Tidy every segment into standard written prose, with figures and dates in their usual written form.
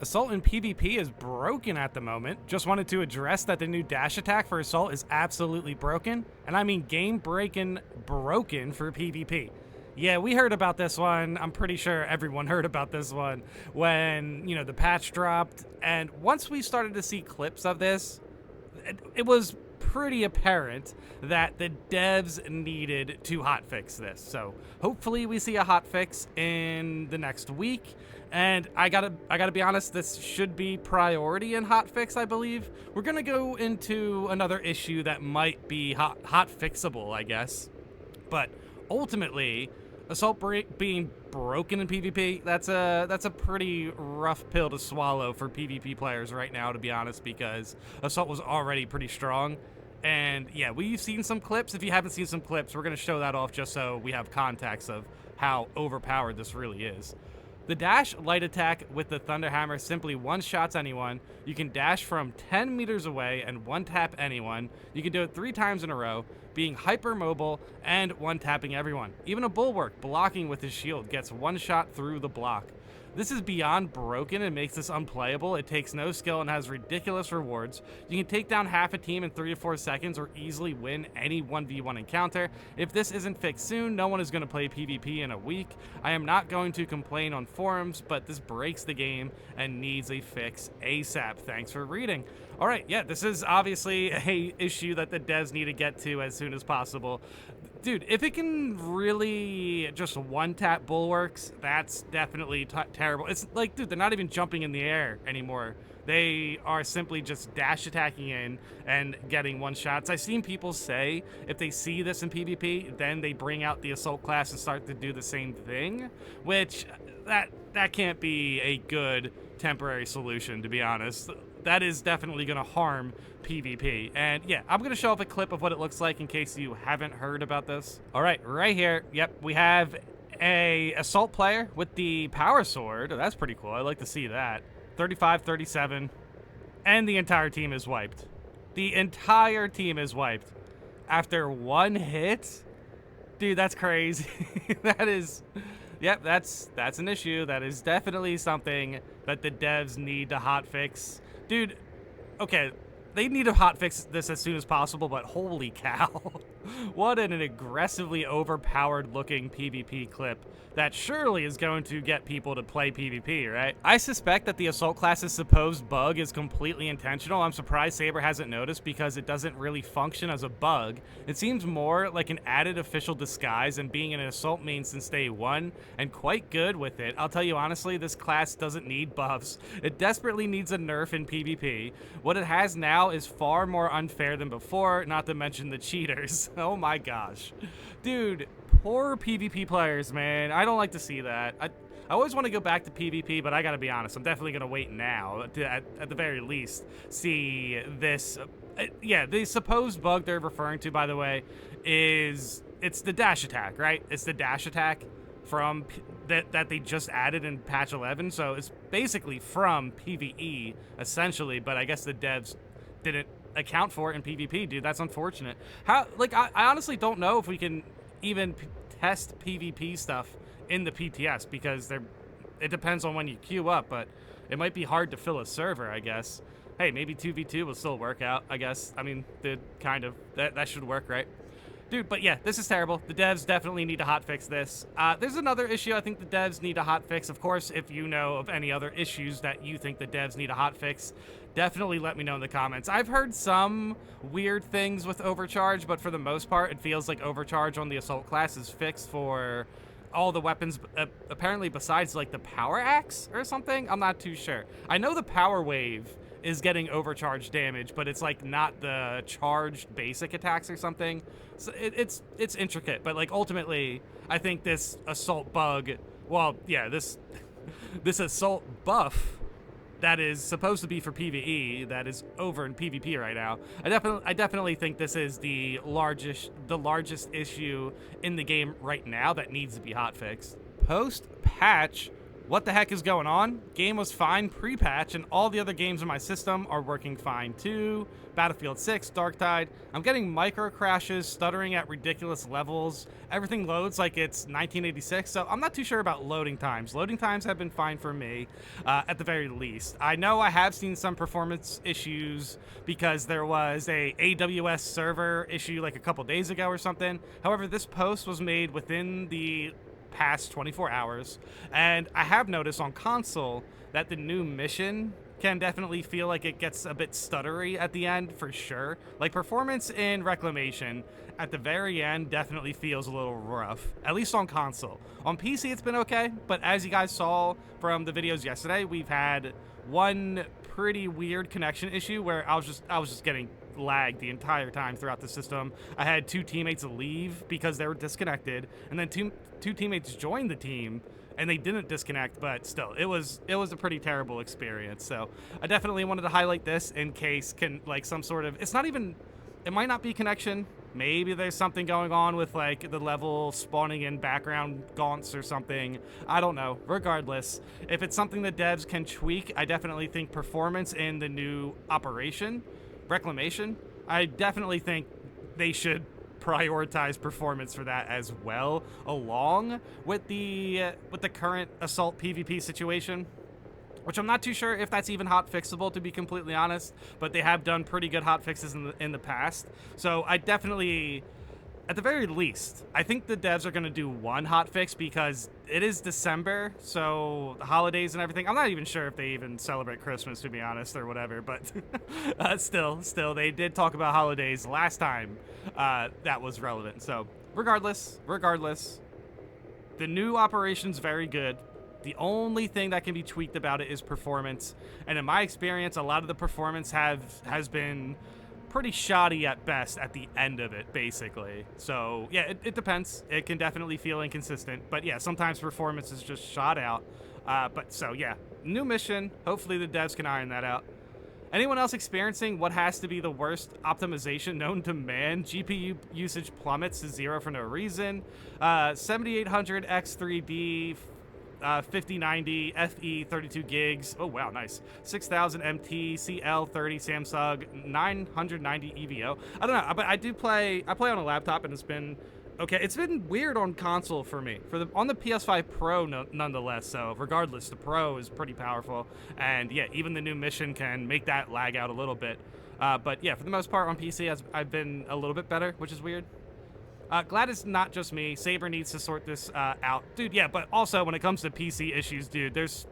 Assault in PvP is broken at the moment. Just wanted to address that the new dash attack for Assault is absolutely broken, and I mean game-breaking broken for PvP. Yeah, we heard about this one. I'm pretty sure everyone heard about this one when, the patch dropped, and once we started to see clips of this, it was pretty apparent that the devs needed to hotfix this. So hopefully we see a hotfix in the next week. And I gotta be honest, this should be priority in hotfix, I believe. We're gonna go into another issue that might be hotfixable, I guess. But ultimately, Assault being broken in PvP, that's a pretty rough pill to swallow for PvP players right now, to be honest, because Assault was already pretty strong. And yeah, we've seen some clips. If you haven't seen some clips, we're going to show that off just so we have context of how overpowered this really is. The dash light attack with the Thunder Hammer simply one-shots anyone. You can dash from 10 meters away and one-tap anyone. You can do it 3 times in a row, being hyper-mobile and one-tapping everyone. Even a Bulwark blocking with his shield gets one shot through the block. This is beyond broken and makes this unplayable. It takes no skill and has ridiculous rewards. You can take down half a team in 3 to 4 seconds or easily win any 1v1 encounter. If this isn't fixed soon, no one is going to play PvP in a week. I am not going to complain on forums, but this breaks the game and needs a fix ASAP. Thanks for reading. All right, yeah, this is obviously a issue that the devs need to get to as soon as possible. Dude, if it can really just one-tap Bulwarks, that's definitely terrible. It's like, dude, they're not even jumping in the air anymore. They are simply just dash attacking in and getting one-shots. I've seen people say if they see this in PvP, then they bring out the Assault class and start to do the same thing, which that can't be a good temporary solution, to be honest. That is definitely going to harm PvP. And yeah, I'm going to show off a clip of what it looks like in case you haven't heard about this. All right, right here. Yep, we have a Assault player with the power sword. Oh, that's pretty cool. I like to see that. 35, 37. And the entire team is wiped. The entire team is wiped. After one hit? Dude, that's crazy. That is... Yep, that's an issue. That is definitely something that the devs need to hotfix. Dude, okay, they need to hotfix this as soon as possible, but holy cow. What an aggressively overpowered looking PvP clip that surely is going to get people to play PvP, right? I suspect that the Assault class's supposed bug is completely intentional. I'm surprised Saber hasn't noticed because it doesn't really function as a bug. It seems more like an added official disguise and being an Assault main since day one, and quite good with it. I'll tell you honestly, this class doesn't need buffs. It desperately needs a nerf in PvP. What it has now is far more unfair than before, not to mention the cheaters. Oh my gosh. Dude, poor PvP players, man. I don't like to see that. I always want to go back to PvP, but I gotta be honest, I'm definitely gonna wait now to, at the very least, see this. Yeah, the supposed bug they're referring to, by the way, it's the dash attack, right? It's the dash attack from that they just added in patch 11, so it's basically from PvE, essentially, but I guess the devs didn't account for it in PvP, dude. That's unfortunate. I honestly don't know if we can even test PvP stuff in the PTS because it depends on when you queue up, but it might be hard to fill a server, I guess. Hey, maybe 2v2 will still work out, I guess. I mean, that should work, right? Dude, but yeah, this is terrible. The devs definitely need to hotfix this. There's another issue I think the devs need to hotfix. Of course, if you know of any other issues that you think the devs need to hotfix, definitely let me know in the comments. I've heard some weird things with overcharge, but for the most part, it feels like overcharge on the Assault class is fixed for all the weapons, apparently besides like the power axe or something. I'm not too sure. I know the power wave is getting overcharged damage, but it's like not the charged basic attacks or something. So it's intricate, but like ultimately, I think this Assault bug, well, yeah, this Assault buff that is supposed to be for PvE that is over in PvP right now. I definitely think this is the largest issue in the game right now that needs to be hotfixed. Post patch What the heck is going on? Game was fine pre-patch, and all the other games in my system are working fine too. Battlefield 6, Darktide. I'm getting micro crashes, stuttering at ridiculous levels. Everything loads like it's 1986, so I'm not too sure about loading times. Loading times have been fine for me, at the very least. I know I have seen some performance issues because there was a AWS server issue like a couple days ago or something. However, this post was made within the past 24 hours, and I have noticed on console that the new mission can definitely feel like it gets a bit stuttery at the end, for sure. Like, performance in Reclamation at the very end definitely feels a little rough, at least on console. On PC it's been okay, but as you guys saw from the videos yesterday, we've had one pretty weird connection issue where I was just getting lagged the entire time throughout the system. I had 2 teammates leave because they were disconnected, and then two teammates joined the team and they didn't disconnect, but still, it was a pretty terrible experience. So I definitely wanted to highlight this in case some sort of, it might not be connection. Maybe there's something going on with like the level spawning in background gaunts or something. I don't know. Regardless, if it's something that devs can tweak, I definitely think performance in the new operation, Reclamation, I definitely think they should prioritize performance for that as well, along with the current Assault PvP situation, which I'm not too sure if that's even hot fixable, to be completely honest, but they have done pretty good hot fixes in the past. So I definitely, at the very least, I think the devs are going to do one hot fix because it is December, so the holidays and everything. I'm not even sure if they even celebrate Christmas, to be honest, or whatever, but still, they did talk about holidays last time that was relevant. So regardless, the new operation's very good. The only thing that can be tweaked about it is performance, and in my experience, a lot of the performance has been pretty shoddy at best at the end of it, basically. So yeah, it depends. It can definitely feel inconsistent, but yeah, sometimes performance is just shot out. But so yeah, new mission. Hopefully the devs can iron that out. Anyone else experiencing what has to be the worst optimization known to man? GPU usage plummets to 0 for no reason. 7800 X3D 5090 FE 32 gigs. Oh wow, nice. 6000 MT CL30 Samsung 990 EVO. I don't know, but I play on a laptop, and it's been okay. It's been weird on console for me. On the PS5 Pro, nonetheless. So regardless, the Pro is pretty powerful, and yeah, even the new mission can make that lag out a little bit. But yeah, for the most part on PC, I've been a little bit better, which is weird. Glad it's not just me. Saber needs to sort this out. Dude, yeah, but also when it comes to PC issues, dude, there's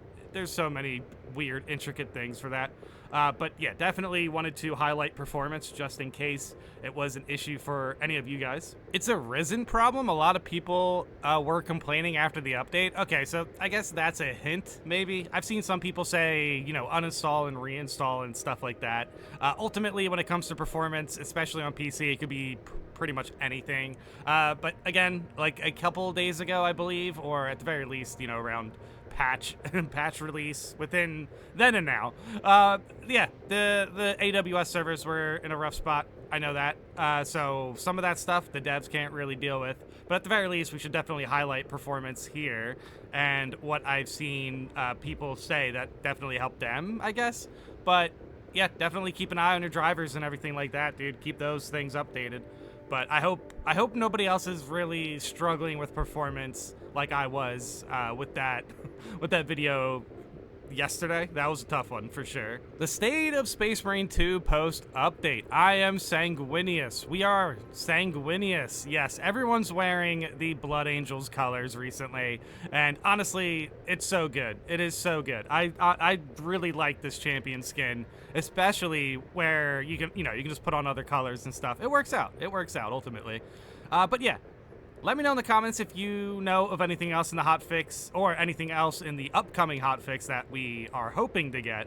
so many weird, intricate things for that. But yeah, definitely wanted to highlight performance just in case it was an issue for any of you guys. It's a Risen problem. A lot of people were complaining after the update. Okay, so I guess that's a hint, maybe. I've seen some people say, uninstall and reinstall and stuff like that. Ultimately, when it comes to performance, especially on PC, it could be pretty much anything. But again, like a couple days ago, I believe, or at the very least, around patch release within then and now. Yeah, the AWS servers were in a rough spot. I know that. So some of that stuff the devs can't really deal with. But at the very least, we should definitely highlight performance here and what I've seen people say that definitely helped them, I guess. But yeah, definitely keep an eye on your drivers and everything like that, dude. Keep those things updated. But I hope nobody else is really struggling with performance like I was with that video yesterday. That was a tough one for sure. The State of Space Marine 2 post update. I am sanguineous. We are sanguineous. Yes, everyone's wearing the Blood Angels colors recently, and honestly, it's so good. It is so good. I really like this champion skin, especially where you can just put on other colors and stuff. It works out. It works out ultimately. But yeah. Let me know in the comments if you know of anything else in the hotfix or anything else in the upcoming hotfix that we are hoping to get.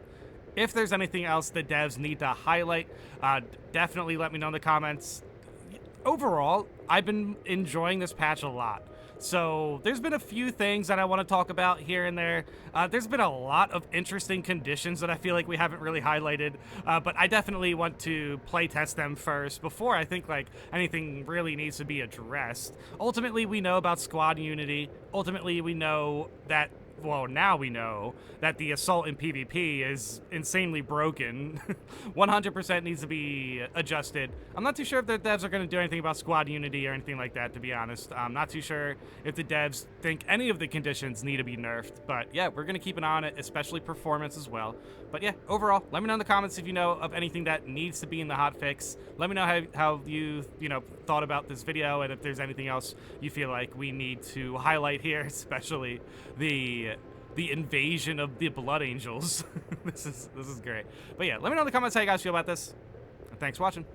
If there's anything else the devs need to highlight, definitely let me know in the comments. Overall, I've been enjoying this patch a lot. So there's been a few things that I want to talk about here and there. There's been a lot of interesting conditions that I feel like we haven't really highlighted, but I definitely want to play test them first before I think like anything really needs to be addressed. Ultimately, we know about squad unity. Ultimately, we know that well, now we know that the assault in PvP is insanely broken. 100% needs to be adjusted. I'm not too sure if the devs are going to do anything about squad unity or anything like that, to be honest. I'm not too sure if the devs think any of the conditions need to be nerfed. But yeah, we're going to keep an eye on it, especially performance as well. But yeah, overall, let me know in the comments if you know of anything that needs to be in the hotfix. Let me know how you thought about this video, and if there's anything else you feel like we need to highlight here, especially the invasion of the Blood Angels. This is great. But yeah, let me know in the comments how you guys feel about this. And thanks for watching.